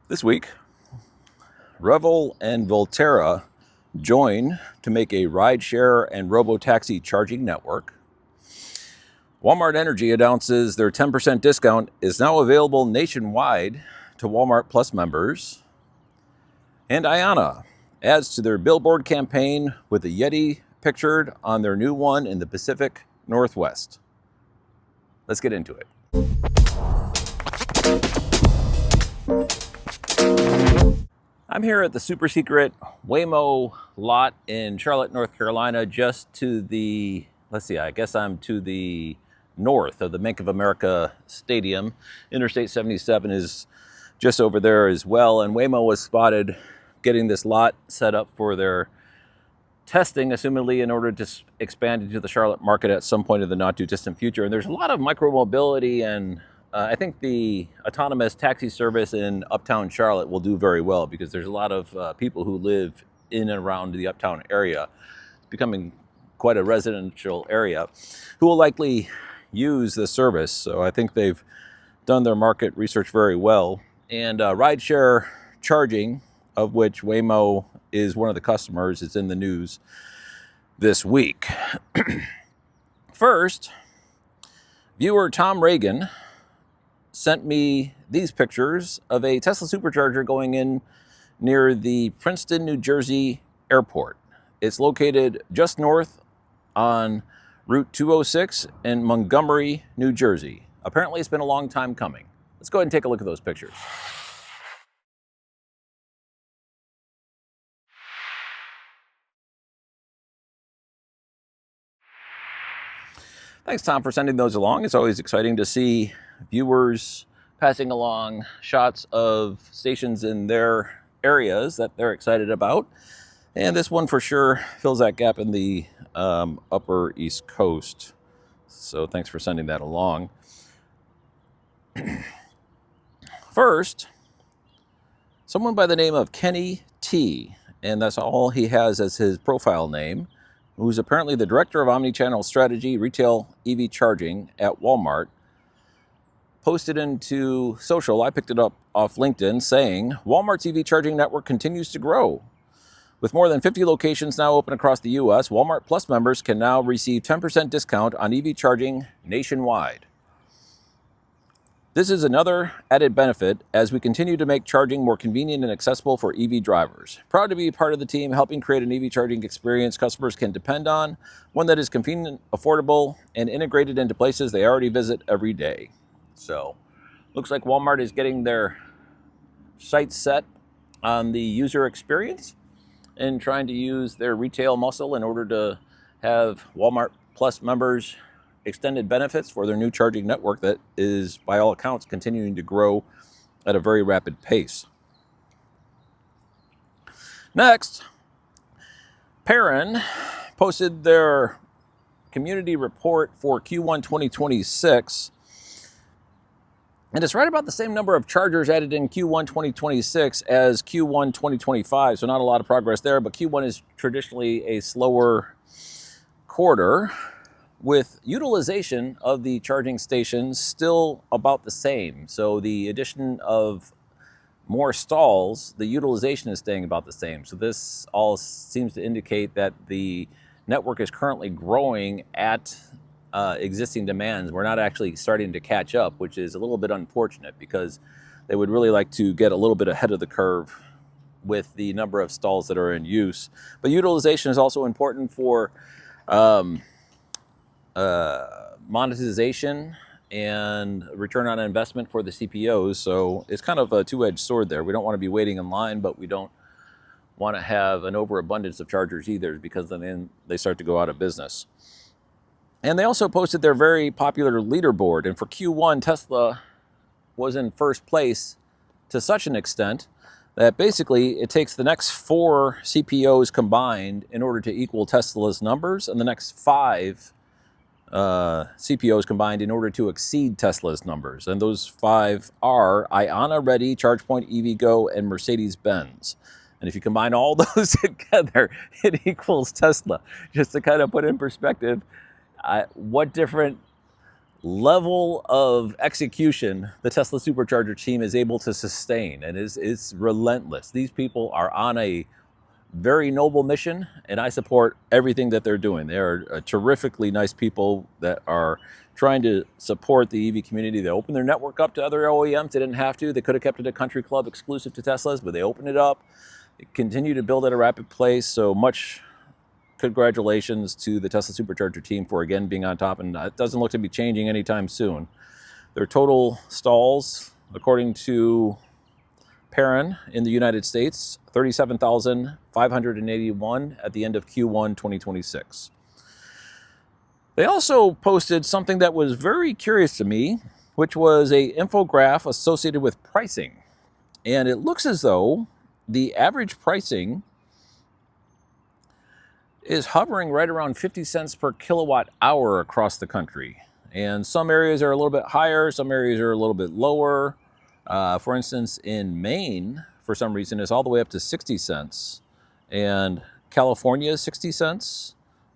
This week, Revel and Voltera join to make a rideshare and robo-taxi charging network. Walmart Energy announces their 10% discount is now available nationwide to Walmart Plus members. And IONNA adds to their billboard campaign with a Yeti pictured on their new one in the Pacific Northwest. Let's get into it. I'm here at the super secret Waymo lot in Charlotte, North Carolina, just to the, I guess I'm to the north of the Bank of America Stadium. Interstate 77 is just over there as well, and Waymo was spotted getting this lot set up for their testing, assumedly in order to expand into the Charlotte market at some point in the not too distant future. And there's a lot of micro-mobility, and I think the autonomous taxi service in uptown Charlotte will do very well because there's a lot of people who live in and around the uptown area. It's becoming quite a residential area who will likely use the service. So I think they've done their market research very well. And rideshare charging, of which Waymo is one of the customers, is in the news this week. First, viewer Tom Reagan sent me these pictures of a Tesla Supercharger going in near the Princeton, New Jersey airport. It's located just north on Route 206 in Montgomery, New Jersey. Apparently it's been a long time coming. Let's go ahead and take a look at those pictures. Thanks, Tom, for sending those along. It's always exciting to see viewers passing along shots of stations in their areas that they're excited about. And this one for sure fills that gap in the upper East Coast. So thanks for sending that along. First, someone by the name of Kenny T, and that's all he has as his profile name, who's apparently the director of omnichannel strategy, retail EV charging at Walmart, posted into social, I picked it up off LinkedIn, saying, Walmart's EV charging network continues to grow. With more than 50 locations now open across the U.S., Walmart Plus members can now receive 10% discount on EV charging nationwide. This is another added benefit as we continue to make charging more convenient and accessible for EV drivers. Proud to be part of the team helping create an EV charging experience customers can depend on, one that is convenient, affordable, and integrated into places they already visit every day. So, looks like Walmart is getting their sights set on the user experience and trying to use their retail muscle in order to have Walmart Plus members extended benefits for their new charging network that is, by all accounts, continuing to grow at a very rapid pace. Next, Paren posted their community report for Q1 2026, and it's right about the same number of chargers added in Q1 2026 as Q1 2025, so not a lot of progress there, but Q1 is traditionally a slower quarter, with utilization of the charging stations still about the same. So the addition of more stalls, the utilization is staying about the same. So this all seems to indicate that the network is currently growing at existing demands. We're not actually starting to catch up, which is a little bit unfortunate because they would really like to get a little bit ahead of the curve with the number of stalls that are in use. But utilization is also important for monetization and return on investment for the CPOs. So it's kind of a two-edged sword there. We don't want to be waiting in line, but we don't want to have an overabundance of chargers either, because then they start to go out of business. And they also posted their very popular leaderboard. And for Q1, Tesla was in first place to such an extent that basically it takes the next 4 CPOs combined in order to equal Tesla's numbers, and the next 5 CPOs combined in order to exceed Tesla's numbers. And those 5 are IONNA Ready, ChargePoint, EVgo, and Mercedes-Benz. And if you combine all those together, it equals Tesla. Just to kind of put in perspective what different level of execution the Tesla Supercharger team is able to sustain, and is relentless. These people are on a very noble mission, and I support everything that they're doing. They are terrifically nice people that are trying to support the EV community. They open their network up to other OEMs. They didn't have to. They could have kept it a country club exclusive to Teslas, but they opened it up. They continue to build at a rapid pace. So much congratulations to the Tesla Supercharger team for again being on top, and it doesn't look to be changing anytime soon. Their total stalls, according to Paren in the United States, 37,581 at the end of Q1 2026. They also posted something that was very curious to me, which was a infograph associated with pricing. And it looks as though the average pricing is hovering right around 50 cents per kilowatt hour across the country. And some areas are a little bit higher, some areas are a little bit lower. For instance, in Maine, for some reason, it's all the way up to 60 cents. And California is 60 cents.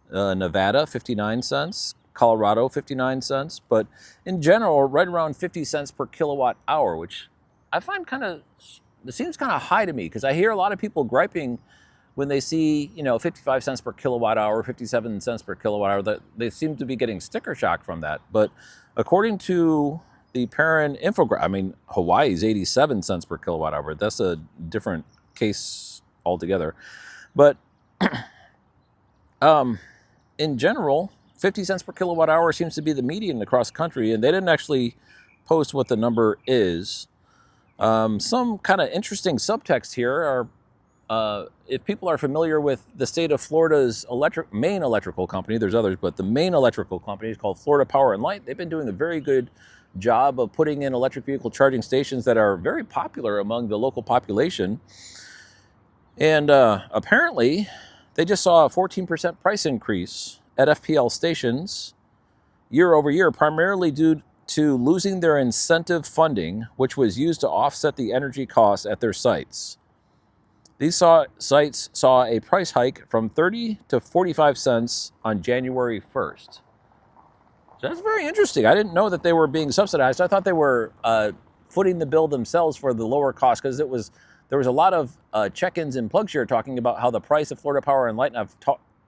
Nevada, 59 cents. Colorado, 59 cents. But in general, right around 50 cents per kilowatt hour, which I find it seems kind of high to me, because I hear a lot of people griping when they see, 55 cents per kilowatt hour, 57 cents per kilowatt hour, that they seem to be getting sticker shock from that. But according to the Paren infographic, Hawaii's 87 cents per kilowatt hour. That's a different case altogether. But in general, 50 cents per kilowatt hour seems to be the median across the country, and they didn't actually post what the number is. Some kind of interesting subtext here are, if people are familiar with the state of Florida's main electrical company, there's others, but the main electrical company is called Florida Power and Light. They've been doing a very good job of putting in electric vehicle charging stations that are very popular among the local population. And apparently, they just saw a 14% price increase at FPL stations year over year, primarily due to losing their incentive funding, which was used to offset the energy costs at their sites. These sites saw a price hike from 30 to 45 cents on January 1st. So that's very interesting. I didn't know that they were being subsidized. I thought they were footing the bill themselves for the lower cost, because there was a lot of check-ins and plugs here talking about how the price of Florida Power and Light, and I've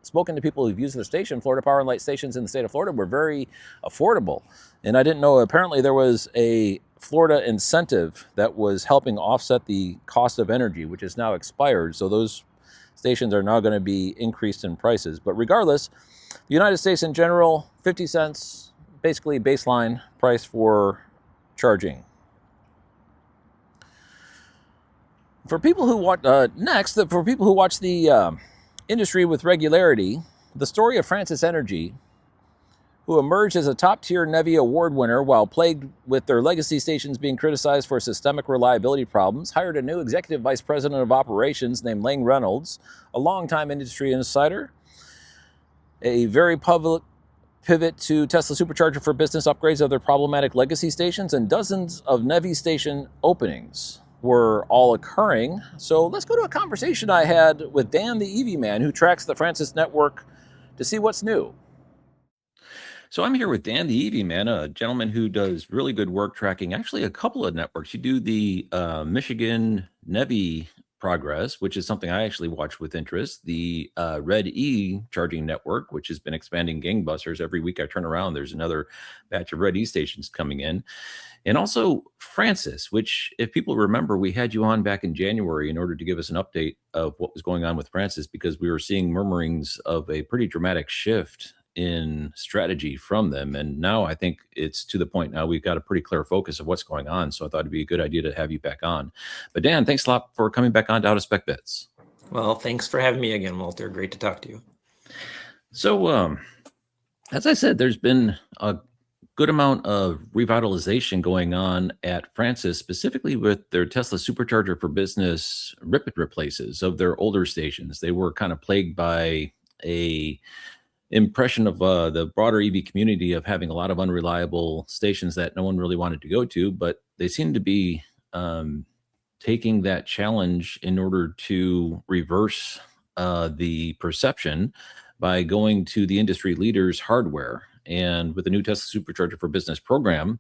spoken to people who've used the station, Florida Power and Light stations in the state of Florida were very affordable. And I didn't know, apparently there was a Florida incentive that was helping offset the cost of energy, which is now expired. So those stations are now going to be increased in prices. But regardless, the United States in general, 50 cents, basically baseline price for charging. For people who watch, for people who watch the industry with regularity, the story of Francis Energy, who emerged as a top-tier NEVI award winner while plagued with their legacy stations being criticized for systemic reliability problems, hired a new executive vice president of operations named Lang Reynolds, a longtime industry insider. A very public pivot to Tesla Supercharger for business upgrades of their problematic legacy stations, and dozens of NEVI station openings were all occurring. So let's go to a conversation I had with Dan the EV man, who tracks the Francis network, to see what's new. So I'm here with Dan the EV man, a gentleman who does really good work tracking actually a couple of networks. You do the Michigan NEVI progress, which is something I actually watch with interest. The Red E charging network, which has been expanding gangbusters. Every week I turn around, there's another batch of Red E stations coming in. And also Francis, which, if people remember, we had you on back in January in order to give us an update of what was going on with Francis, because we were seeing murmurings of a pretty dramatic shift in strategy from them. And now I think it's to the point now we've got a pretty clear focus of what's going on. So I thought it'd be a good idea to have you back on. But Dan, thanks a lot for coming back on to Out of Spec Bits. Well, thanks for having me again, Walter. Great to talk to you. So, as I said, there's been a good amount of revitalization going on at Francis, specifically with their Tesla Supercharger for Business rip replaces of their older stations. They were kind of plagued by a impression of the broader EV community of having a lot of unreliable stations that no one really wanted to go to, but they seem to be taking that challenge in order to reverse the perception by going to the industry leaders' hardware. And with the new Tesla Supercharger for Business program,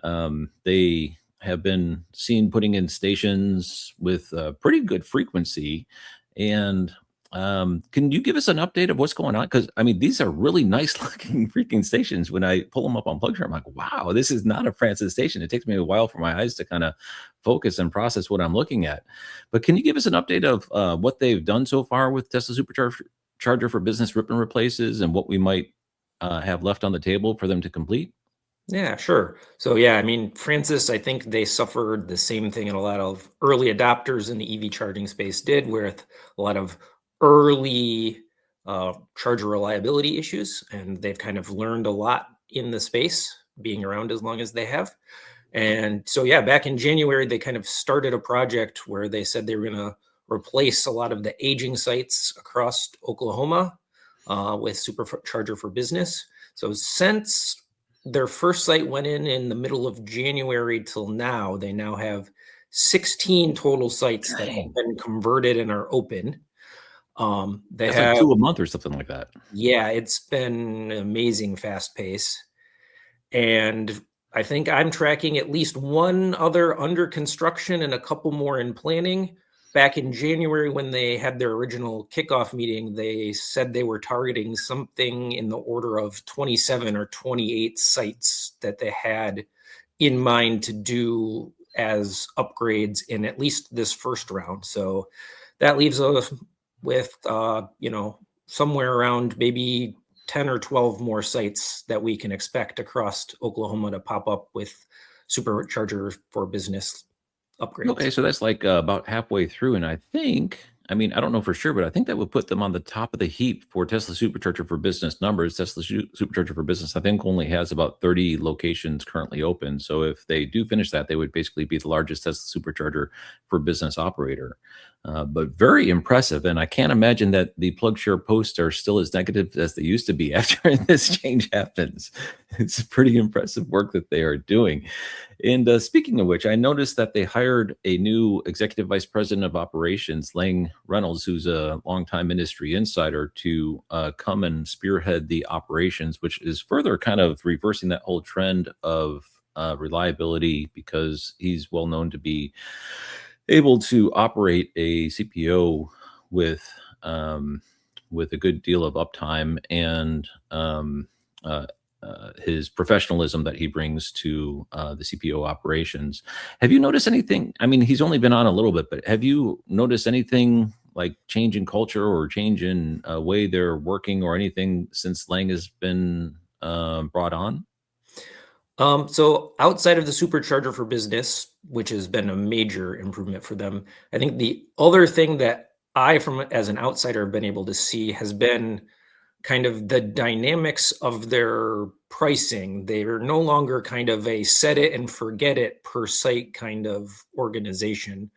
they have been seen putting in stations with pretty good frequency. And can you give us an update of what's going on? Because I mean, these are really nice looking freaking stations. When I pull them up on PlugShare, I'm like, wow, this is not a Francis station. It takes me a while for my eyes to kind of focus and process what I'm looking at. But can you give us an update of what they've done so far with Tesla Supercharger for Business rip and replaces, and what we might have left on the table for them to complete? Yeah, sure. So yeah, I mean, Francis, I think they suffered the same thing that a lot of early adopters in the EV charging space did, with a lot of early charger reliability issues, and they've kind of learned a lot in the space, being around as long as they have. And so yeah, back in January, they kind of started a project where they said they were going to replace a lot of the aging sites across Oklahoma with Supercharger for Business. So since their first site went in the middle of January till now, they now have 16 total sites that have been converted and are open. They That's like have, 2 a month or something like that. yeah, it's been an amazing fast pace. And I think I'm tracking at least one other under construction and a couple more in planning. Back in January, when they had their original kickoff meeting, they said they were targeting something in the order of 27 or 28 sites that they had in mind to do as upgrades in at least this first round. So that leaves us with, somewhere around maybe 10 or 12 more sites that we can expect across Oklahoma to pop up with Supercharger for Business upgrades. Okay, so that's like about halfway through, and I mean, I don't know for sure, but I think that would put them on the top of the heap for Tesla Supercharger for Business numbers. Tesla Supercharger for Business, I think, only has about 30 locations currently open. So if they do finish that, they would basically be the largest Tesla Supercharger for Business operator. But very impressive, and I can't imagine that the PlugShare posts are still as negative as they used to be after this change happens. It's pretty impressive work that they are doing. And speaking of which, I noticed that they hired a new executive vice president of operations, Lang Reynolds, who's a longtime industry insider, to come and spearhead the operations, which is further kind of reversing that whole trend of reliability, because he's well known to be able to operate a CPO with a good deal of uptime, and his professionalism that he brings to the CPO operations. Have you noticed anything? I mean, he's only been on a little bit, but have you noticed anything like change in culture or change in way they're working or anything since Lang has been brought on? So outside of the Supercharger for Business, which has been a major improvement for them, I think the other thing that I, from as an outsider, have been able to see has been kind of the dynamics of their pricing. They're no longer kind of a set it and forget it per site kind of organization.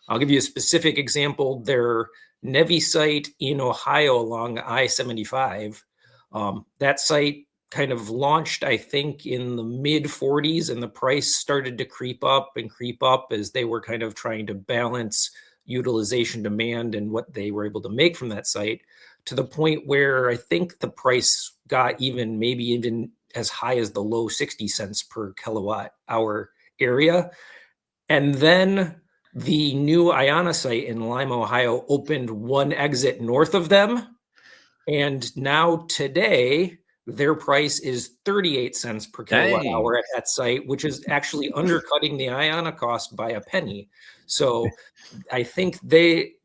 I'll give you a specific example. Their Nevi site in Ohio along I-75, that site kind of launched, I think, in the mid 40s, and the price started to creep up as they were kind of trying to balance utilization demand and what they were able to make from that site, to the point where I think the price got maybe even as high as the low 60 cents per kilowatt hour area. And then the new IONNA site in Lima, Ohio opened one exit north of them. And now today, their price is 38 cents per kilowatt Dang. hour at that site, which is actually undercutting the IONNA cost by a penny. So I think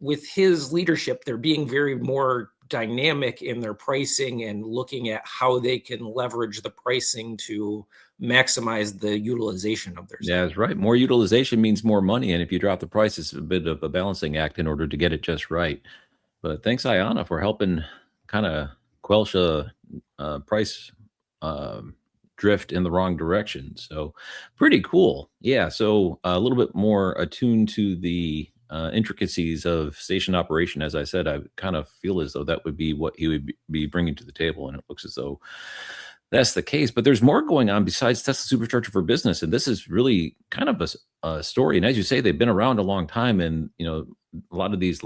with his leadership, they're being very more dynamic in their pricing and looking at how they can leverage the pricing to maximize the utilization of their site. Yeah, that's right. More utilization means more money, and if you drop the price, it's a bit of a balancing act in order to get it just right. But thanks, IONNA, for helping kind of quelch a price drift in the wrong direction. So pretty cool. Yeah. So a little bit more attuned to the intricacies of station operation. As I said, I kind of feel as though that would be what he would be bringing to the table, and it looks as though that's the case. But there's more going on besides Tesla Supercharger for Business, and this is really kind of a story. And as you say, they've been around a long time, and a lot of these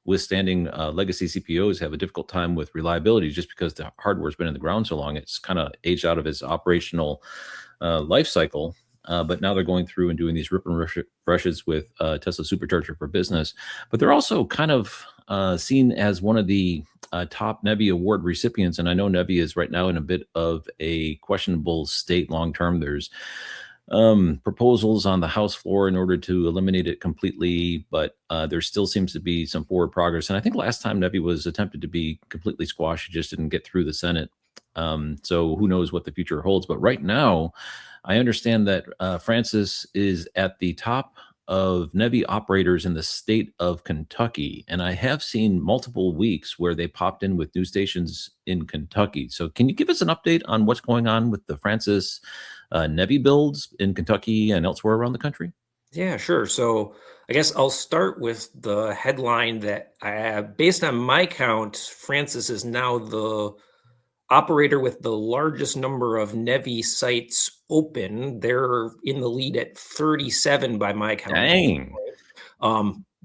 withstanding legacy CPOs have a difficult time with reliability just because the hardware's been in the ground so long. It's kind of aged out of its operational life cycle. But now they're going through and doing these rip and rushes with Tesla Supercharger for Business. But they're also kind of seen as one of the top NEVI award recipients. And I know NEVI is right now in a bit of a questionable state long term. There's proposals on the House floor in order to eliminate it completely, but there still seems to be some forward progress. And I think last time NEVI was attempted to be completely squashed, it just didn't get through the Senate. So who knows what the future holds. But right now, I understand that Francis is at the top of NEVI operators in the state of Kentucky. And I have seen multiple weeks where they popped in with new stations in Kentucky. So can you give us an update on what's going on with the Francis NEVI builds in Kentucky and elsewhere around the country? Yeah, sure. So I guess I'll start with the headline that based on my count, Francis is now the operator with the largest number of NEVI sites open. They're in the lead at 37 by my count. Dang.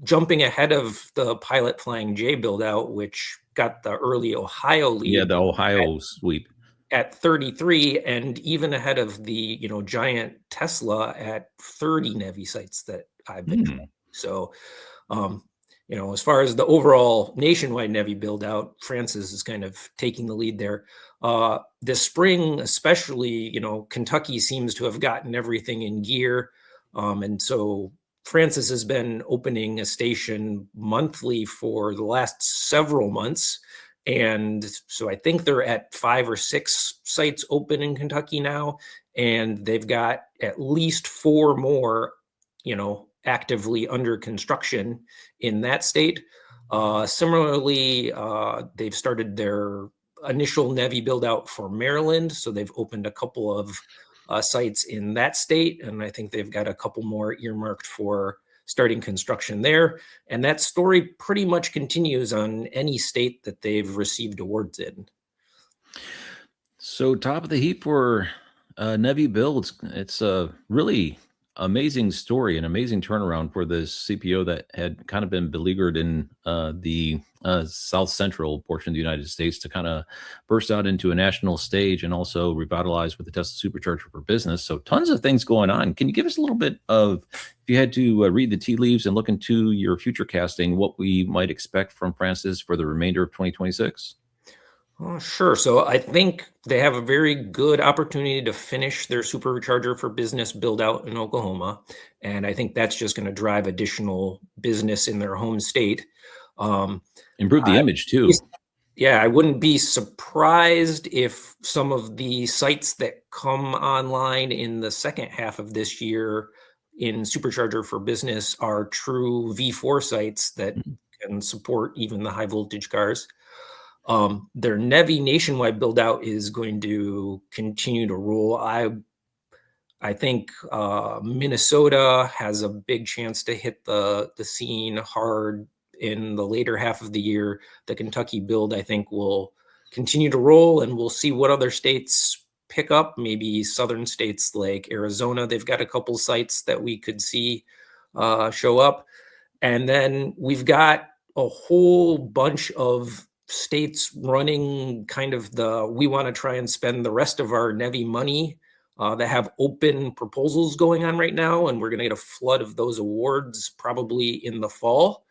Jumping ahead of the Pilot Flying J build out, which got the early Ohio lead. Yeah, the Ohio sweep. At 33, and even ahead of the giant Tesla at 30 NEVI sites that I've been tracking. So as far as the overall nationwide NEVI build out, Francis is kind of taking the lead there. This spring, especially, Kentucky seems to have gotten everything in gear. And so Francis has been opening a station monthly for the last several months. And so I think they're at 5 or 6 sites open in Kentucky now. And they've got at least 4 more, actively under construction in that state. Similarly, they've started their initial NEVI build out for Maryland. So they've opened a couple of sites in that state. And I think they've got a couple more earmarked for starting construction there. And that story pretty much continues on any state that they've received awards in. So top of the heap for NEVI builds. It's a really amazing story, an amazing turnaround for this CPO that had kind of been beleaguered in the south central portion of the United States to kind of burst out into a national stage and also revitalize with the Tesla Supercharger for Business. So tons of things going on. Can you give us a little bit of, if you had to read the tea leaves and look into your future casting, what we might expect from Francis for the remainder of 2026? Oh, sure. So I think they have a very good opportunity to finish their Supercharger for Business build out in Oklahoma. And I think that's just going to drive additional business in their home state. Improve the image too. Yeah, I wouldn't be surprised if some of the sites that come online in the second half of this year in Supercharger for Business are true V4 sites that can support even the high voltage cars. Their NEVI nationwide build out is going to continue to roll. I think Minnesota has a big chance to hit the scene hard in the later half of the year. The Kentucky build, I think, will continue to roll, and we'll see what other states pick up. Maybe southern states like Arizona, they've got a couple sites that we could see show up. And then we've got a whole bunch of states running kind of we want to try and spend the rest of our NEVI money that have open proposals going on right now. And we're going to get a flood of those awards probably in the fall.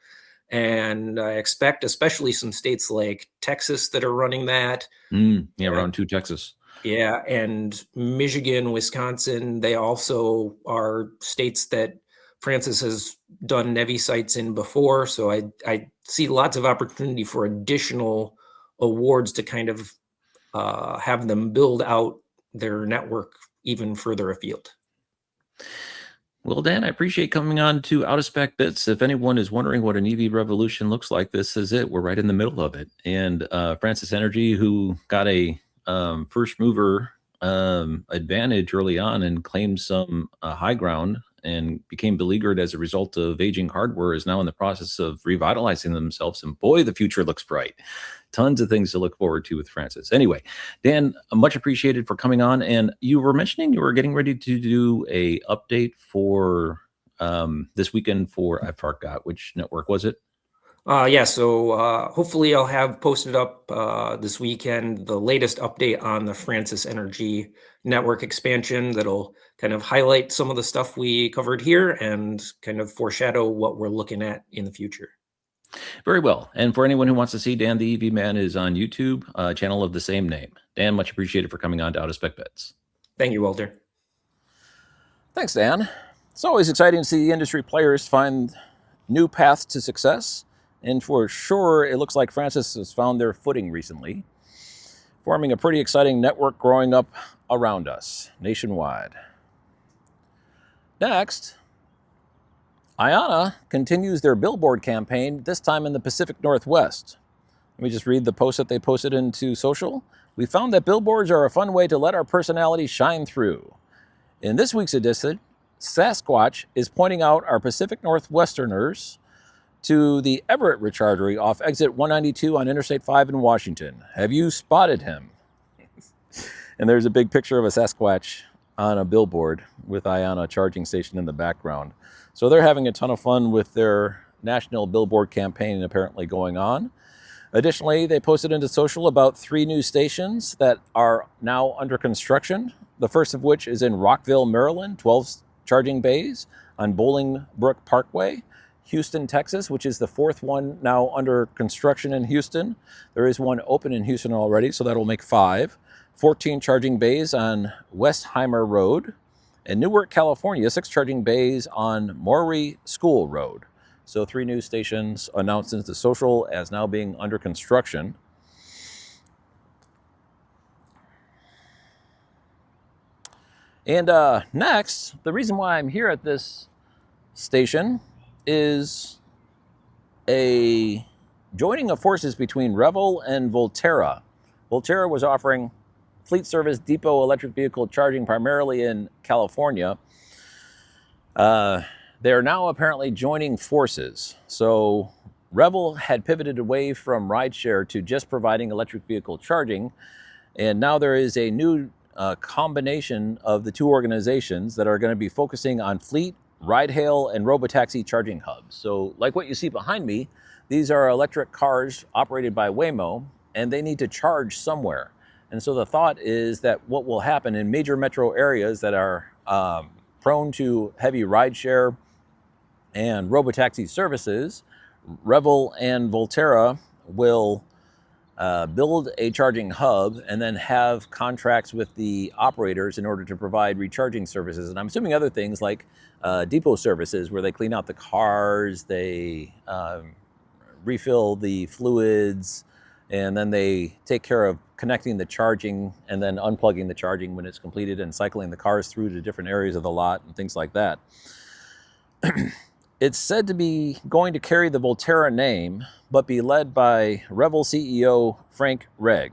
And I expect especially some states like Texas that are running that. Yeah, round 2 Texas. Yeah, and Michigan, Wisconsin, they also are states that Francis has done NEVI sites in before. So I see lots of opportunity for additional awards to kind of have them build out their network even further afield. Well, Dan, I appreciate coming on to Out of Spec Bits. If anyone is wondering what an EV revolution looks like, this is it. We're right in the middle of it. And Francis Energy, who got a first mover advantage early on and claimed some high ground and became beleaguered as a result of aging hardware, is now in the process of revitalizing themselves. And boy, the future looks bright. Tons of things to look forward to with Francis. Anyway, Dan, much appreciated for coming on. And you were mentioning you were getting ready to do a update for this weekend for, I forgot which network was it? Yeah, so hopefully I'll have posted up this weekend the latest update on the Francis Energy network expansion that'll kind of highlight some of the stuff we covered here and kind of foreshadow what we're looking at in the future. Very well. And for anyone who wants to see Dan the EV Man is on YouTube, a channel of the same name. Dan, much appreciated for coming on to Out of Spec Bets. Thank you, Walter. Thanks, Dan. It's always exciting to see industry players find new paths to success. And for sure, it looks like Francis has found their footing recently, forming a pretty exciting network growing up around us nationwide. Next, IONNA continues their billboard campaign, this time in the Pacific Northwest. Let me just read the post that they posted into social. We found that billboards are a fun way to let our personality shine through. In this week's edition, Sasquatch is pointing out our Pacific Northwesterners to the Everett Rechargery off exit 192 on Interstate 5 in Washington. Have you spotted him? And there's a big picture of a Sasquatch on a billboard with IONNA charging station in the background. So they're having a ton of fun with their national billboard campaign apparently going on. Additionally, they posted into social about 3 new stations that are now under construction. The first of which is in Rockville, Maryland, 12 charging bays on Bolingbrook Parkway. Houston, Texas, which is the 4th one now under construction in Houston. There is one open in Houston already, so that'll make 5. 14 charging bays on Westheimer Road. And Newark, California, 6 charging bays on Maury School Road. So 3 new stations announced into social as now being under construction. And next, the reason why I'm here at this station is a joining of forces between Revel and Voltera. Voltera was offering fleet service depot electric vehicle charging primarily in California. They are now apparently joining forces. So Revel had pivoted away from rideshare to just providing electric vehicle charging. And now there is a new combination of the two organizations that are going to be focusing on fleet, ride-hail, and robotaxi charging hubs. So like what you see behind me, these are electric cars operated by Waymo, and they need to charge somewhere. And so the thought is that what will happen in major metro areas that are prone to heavy rideshare and robotaxi services, Revel and Voltera will build a charging hub and then have contracts with the operators in order to provide recharging services. And I'm assuming other things like depot services where they clean out the cars, they refill the fluids, and then they take care of connecting the charging and then unplugging the charging when it's completed and cycling the cars through to different areas of the lot and things like that. It's said to be going to carry the Voltera name, but be led by Revel CEO Frank Regg.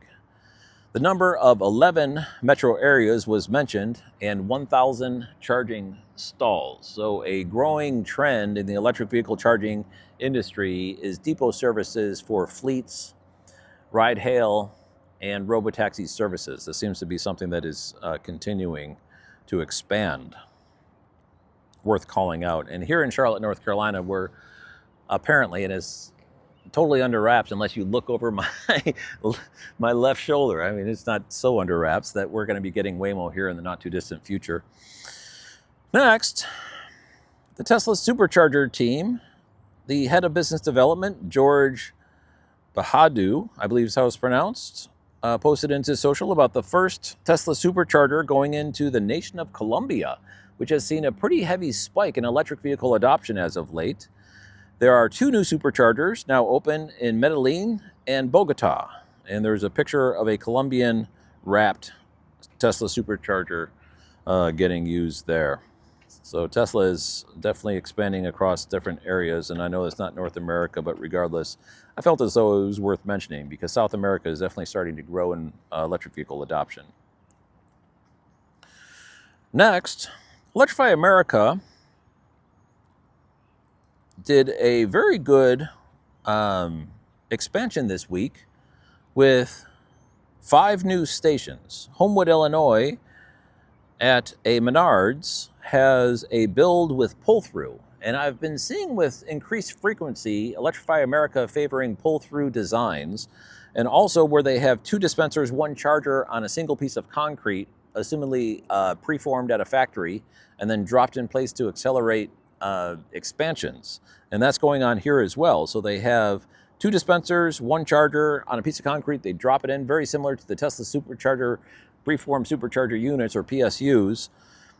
The number of 11 metro areas was mentioned and 1,000 charging stalls. So a growing trend in the electric vehicle charging industry is depot services for fleets, ride-hail, and robotaxi services. This seems to be something that is continuing to expand. Worth calling out. And here in Charlotte, North Carolina, we're apparently, and it's totally under wraps unless you look over my left shoulder. I mean, it's not so under wraps that we're going to be getting Waymo here in the not too distant future. Next, the Tesla Supercharger team, the head of business development, George Bahadu, I believe is how it's pronounced, posted into social about the first Tesla Supercharger going into the nation of Colombia, which has seen a pretty heavy spike in electric vehicle adoption as of late. There are 2 new superchargers now open in Medellin and Bogota. And there's a picture of a Colombian wrapped Tesla Supercharger getting used there. So Tesla is definitely expanding across different areas. And I know it's not North America, but regardless, I felt as though it was worth mentioning because South America is definitely starting to grow in electric vehicle adoption. Next, Electrify America did a very good expansion this week with 5 new stations. Homewood, Illinois, at a Menards has a build with pull-through. And I've been seeing with increased frequency, Electrify America favoring pull-through designs, and also where they have 2 dispensers, 1 charger on a single piece of concrete, assumedly preformed at a factory, and then dropped in place to accelerate expansions. And that's going on here as well. So they have 2 dispensers, 1 charger on a piece of concrete. They drop it in, very similar to the Tesla Supercharger, preformed supercharger units or PSUs.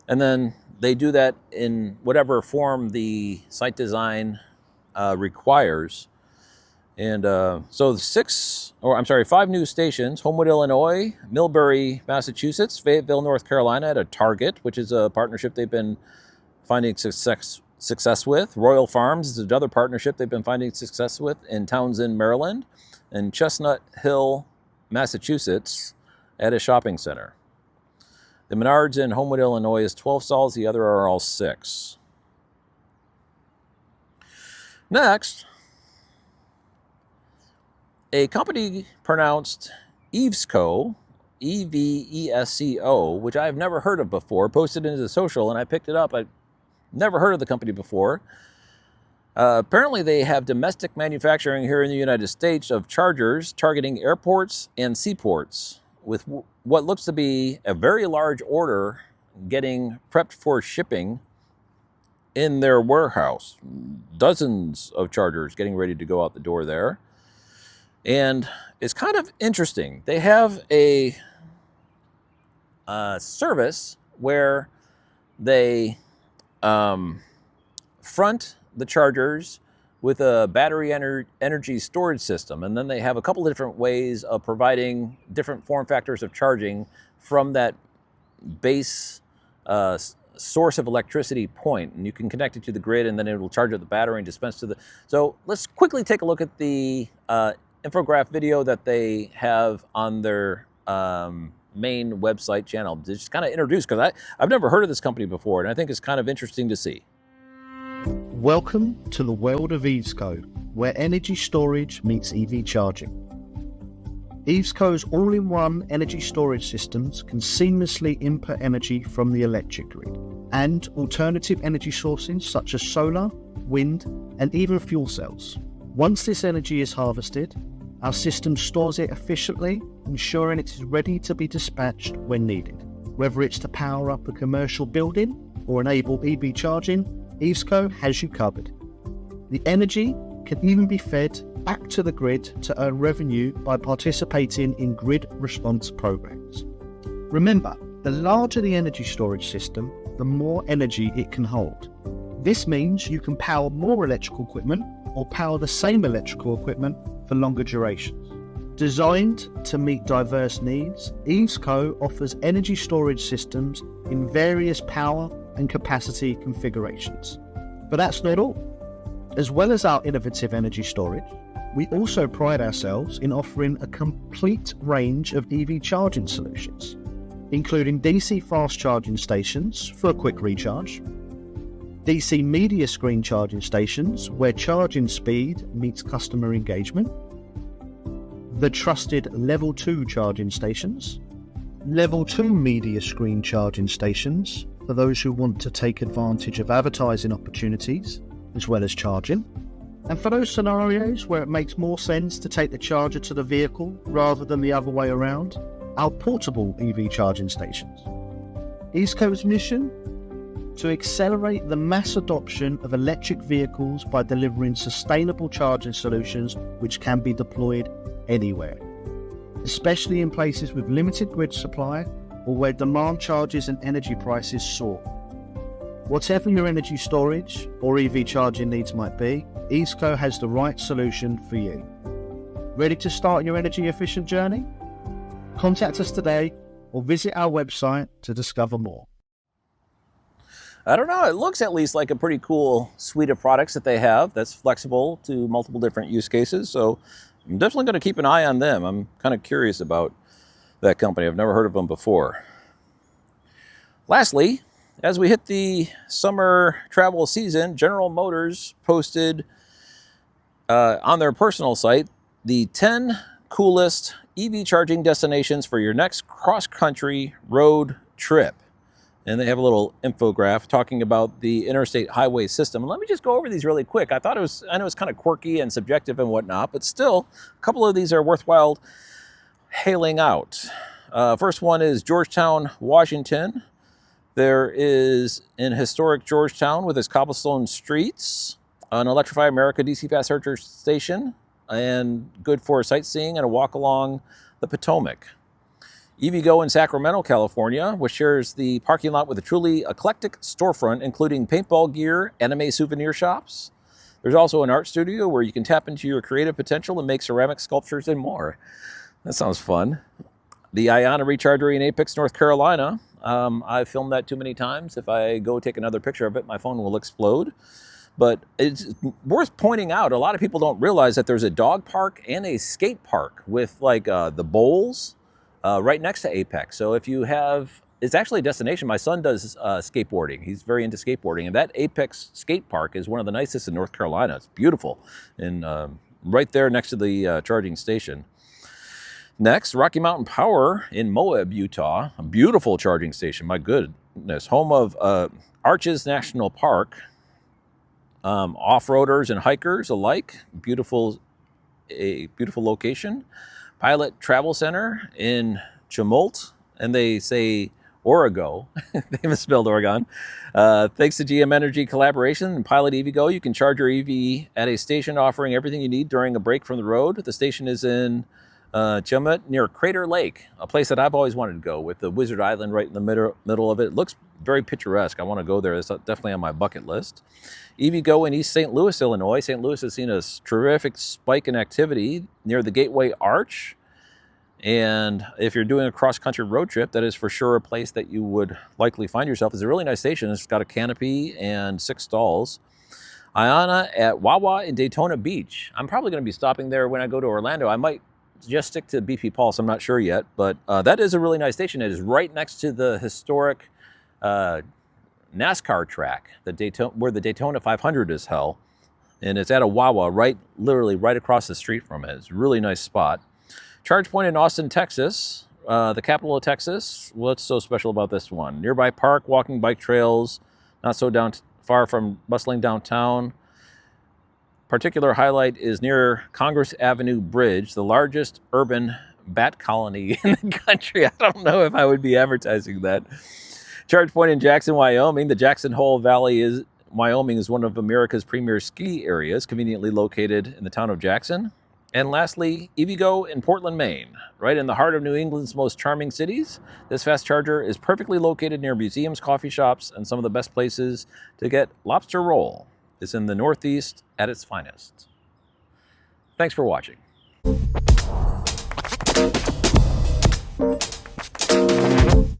And then they do that in whatever form the site design requires. And so 5 new stations: Homewood, Illinois; Millbury, Massachusetts; Fayetteville, North Carolina at a Target, which is a partnership they've been finding success with. Royal Farms is another partnership they've been finding success with in Townsend, Maryland; and Chestnut Hill, Massachusetts at a shopping center. The Menards in Homewood, Illinois is 12 stalls. The other are all 6. Next, a company pronounced Evesco, E-V-E-S-C-O, which I've never heard of before, posted into the social, and I picked it up. I've never heard of the company before. Apparently they have domestic manufacturing here in the United States of chargers targeting airports and seaports, with what looks to be a very large order getting prepped for shipping in their warehouse. Dozens of chargers getting ready to go out the door there. And it's kind of interesting. They have a service where they front the chargers with a battery energy storage system. And then they have a couple of different ways of providing different form factors of charging from that base source of electricity point. And you can connect it to the grid, and then it will charge up the battery and dispense to the... So let's quickly take a look at the infographic video that they have on their main website channel. Just kind of introduce, because I've never heard of this company before, and I think it's kind of interesting to see. Welcome to the world of Evesco, where energy storage meets EV charging. Evesco's all-in-one energy storage systems can seamlessly input energy from the electric grid and alternative energy sources such as solar, wind, and even fuel cells. Once this energy is harvested, our system stores it efficiently, ensuring it is ready to be dispatched when needed. Whether it's to power up a commercial building or enable EV charging, Evesco has you covered. The energy can even be fed back to the grid to earn revenue by participating in grid response programs. Remember, the larger the energy storage system, the more energy it can hold. This means you can power more electrical equipment or power the same electrical equipment for longer durations. Designed to meet diverse needs, Evesco offers energy storage systems in various power and capacity configurations. But that's not all. As well as our innovative energy storage, we also pride ourselves in offering a complete range of EV charging solutions, including DC fast charging stations for a quick recharge, DC media screen charging stations where charging speed meets customer engagement, the trusted Level 2 charging stations, Level 2 media screen charging stations for those who want to take advantage of advertising opportunities as well as charging, and for those scenarios where it makes more sense to take the charger to the vehicle rather than the other way around, our portable EV charging stations. Evesco's mission? To accelerate the mass adoption of electric vehicles by delivering sustainable charging solutions which can be deployed anywhere, especially in places with limited grid supply or where demand charges and energy prices soar. Whatever your energy storage or EV charging needs might be, Evesco has the right solution for you. Ready to start your energy efficient journey? Contact us today or visit our website to discover more. I don't know, it looks at least like a pretty cool suite of products that they have that's flexible to multiple different use cases. So I'm definitely going to keep an eye on them. I'm kind of curious about that company. I've never heard of them before. Lastly, as we hit the summer travel season, General Motors posted on their personal site the 10 coolest EV charging destinations for your next cross-country road trip. And they have a little infograph talking about the interstate highway system. And let me just go over these really quick. I know it's kind of quirky and subjective and whatnot, but still, a couple of these are worthwhile hailing out. First one is Georgetown, Washington. There is in historic Georgetown with its cobblestone streets, an Electrify America DC fast charger station, and good for sightseeing and a walk along the Potomac. EVgo in Sacramento, California, which shares the parking lot with a truly eclectic storefront, including paintball gear, anime souvenir shops. There's also an art studio where you can tap into your creative potential and make ceramic sculptures and more. That sounds fun. The IONNA Recharger in Apex, North Carolina. I've filmed that too many times. If I go take another picture of it, my phone will explode. But it's worth pointing out, a lot of people don't realize that there's a dog park and a skate park with like the bowls right next to Apex. So if you have, it's actually a destination. My son does skateboarding. He's very into skateboarding. And that Apex skate park is one of the nicest in North Carolina. It's beautiful. And right there next to the charging station. Next, Rocky Mountain Power in Moab, Utah. A beautiful charging station, my goodness. Home of Arches National Park. Off-roaders and hikers alike. A beautiful location. Pilot Travel Center in Chumult, and they say Origo. They misspelled Oregon. Thanks to GM Energy collaboration and Pilot EVgo, you can charge your EV at a station offering everything you need during a break from the road. The station is in Chumult near Crater Lake, a place that I've always wanted to go with the Wizard Island right in the middle of it. It looks very picturesque. I want to go there. It's definitely on my bucket list. EVgo in East St. Louis, Illinois. St. Louis has seen a terrific spike in activity near the Gateway Arch. And if you're doing a cross-country road trip, that is for sure a place that you would likely find yourself. It's a really nice station. It's got a canopy and 6 stalls. IONNA at Wawa in Daytona Beach. I'm probably going to be stopping there when I go to Orlando. I might just stick to BP Pulse. I'm not sure yet, but that is a really nice station. It is right next to the historic NASCAR track, where the Daytona 500 is held. And it's at a Wawa, literally right across the street from it. It's a really nice spot. Charge point in Austin, Texas, the capital of Texas. What's so special about this one? Nearby park, walking, bike trails, not so far from bustling downtown. Particular highlight is near Congress Avenue Bridge, the largest urban bat colony in the country. I don't know if I would be advertising that. Charge point in Jackson, Wyoming. The Jackson Hole Valley Wyoming is one of America's premier ski areas, conveniently located in the town of Jackson. And lastly, EVgo in Portland, Maine, right in the heart of New England's most charming cities. This fast charger is perfectly located near museums, coffee shops, and some of the best places to get lobster roll. It's in the Northeast at its finest. Thanks for watching.